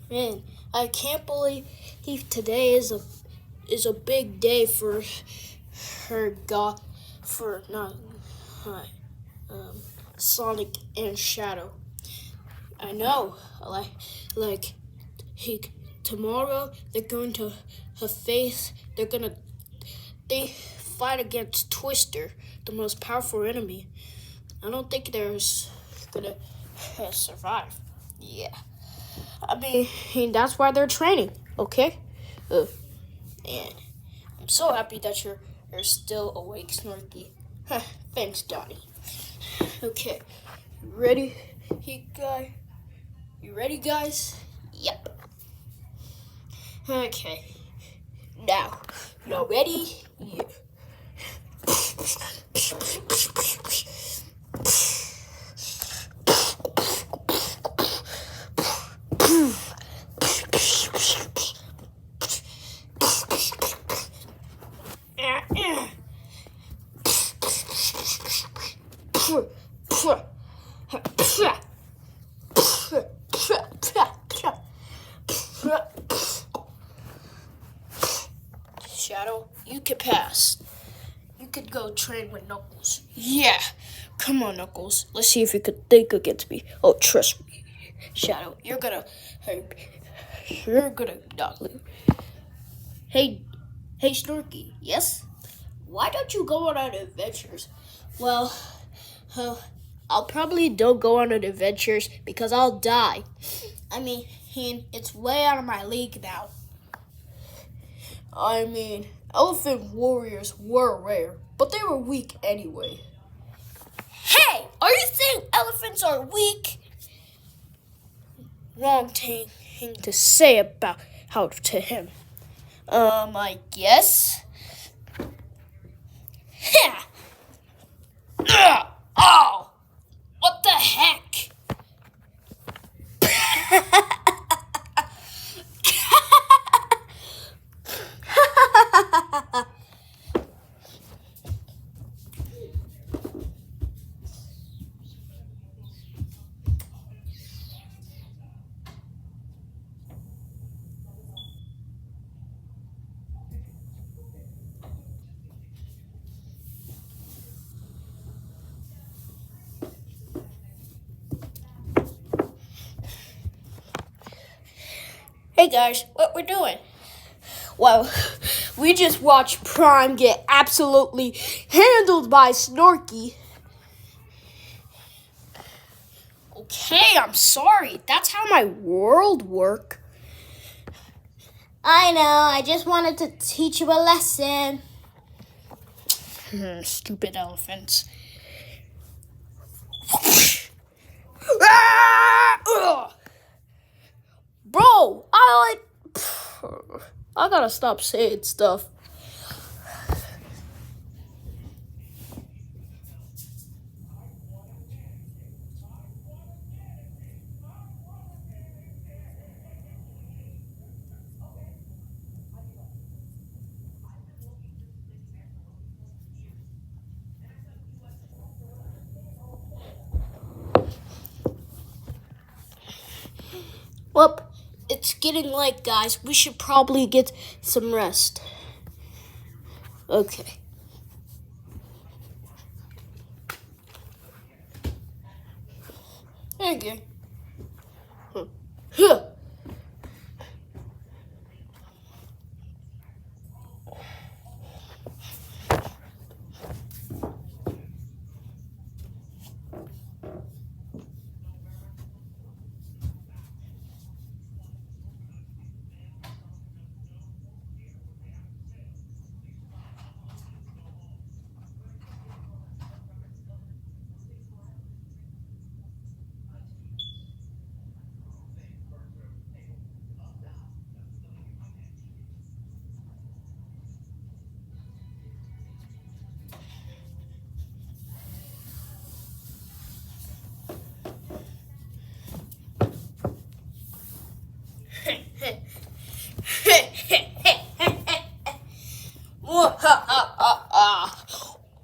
Man, I can't believe today is a big day for God for not Sonic and Shadow. I know, like he tomorrow they're going to face. They fight against Twister, the most powerful enemy. I don't think there's gonna survive. Yeah. I mean, that's why they're training, okay? And I'm so happy that you're still awake, Snorky. Thanks, Donnie. Okay, you ready, You ready, guys? Yep. Okay. Now, y'all ready? Yeah. Shadow, you can pass. You could go train with Knuckles. Yeah. Come on, Knuckles. Let's see if you could think against me. Oh, trust me. Shadow, you're gonna not lose. Hey, Snorky, yes? Why don't you go on adventures? Well, I'll probably don't go on adventures because I'll die. I mean, it's way out of my league now. I mean, elephant warriors were rare, but they were weak anyway. Hey, are you saying elephants are weak? Wrong thing to say about how to him. I guess. Yeah. Oh, what the heck? Hey guys, what we're doing? Well, we just watched Prime get absolutely handled by Snorky. Okay, I'm sorry. That's how my world works. I know, I just wanted to teach you a lesson. Stupid elephants. Bro, I gotta stop saying stuff. Well, it's getting late, guys. We should probably get some rest. Okay. Thank you. Huh.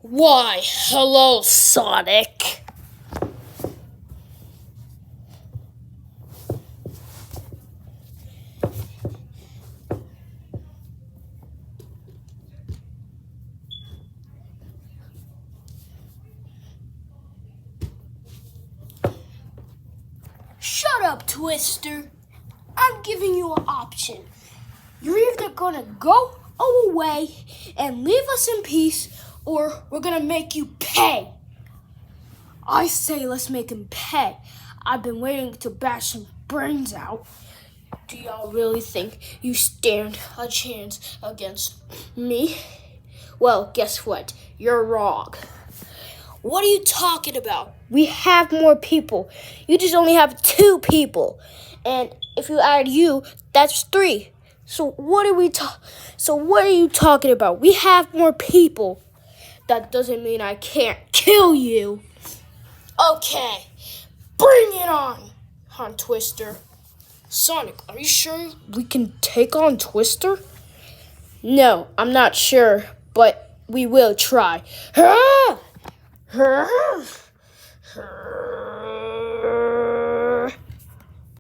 Why, hello, Sonic. Shut up, Twister. I'm giving you an option. You're either gonna go away and leave us in peace, or we're gonna make you pay. I say let's make him pay. I've been waiting to bash some brains out. Do y'all really think you stand a chance against me? Well, guess what? You're wrong. What are you talking about? We have more people. You just only have 2 people. And if you add you, that's 3. So what are you talking about? We have more people. That doesn't mean I can't kill you. Okay. Bring it on, Twister. Sonic, are you sure we can take on Twister? No, I'm not sure, but we will try.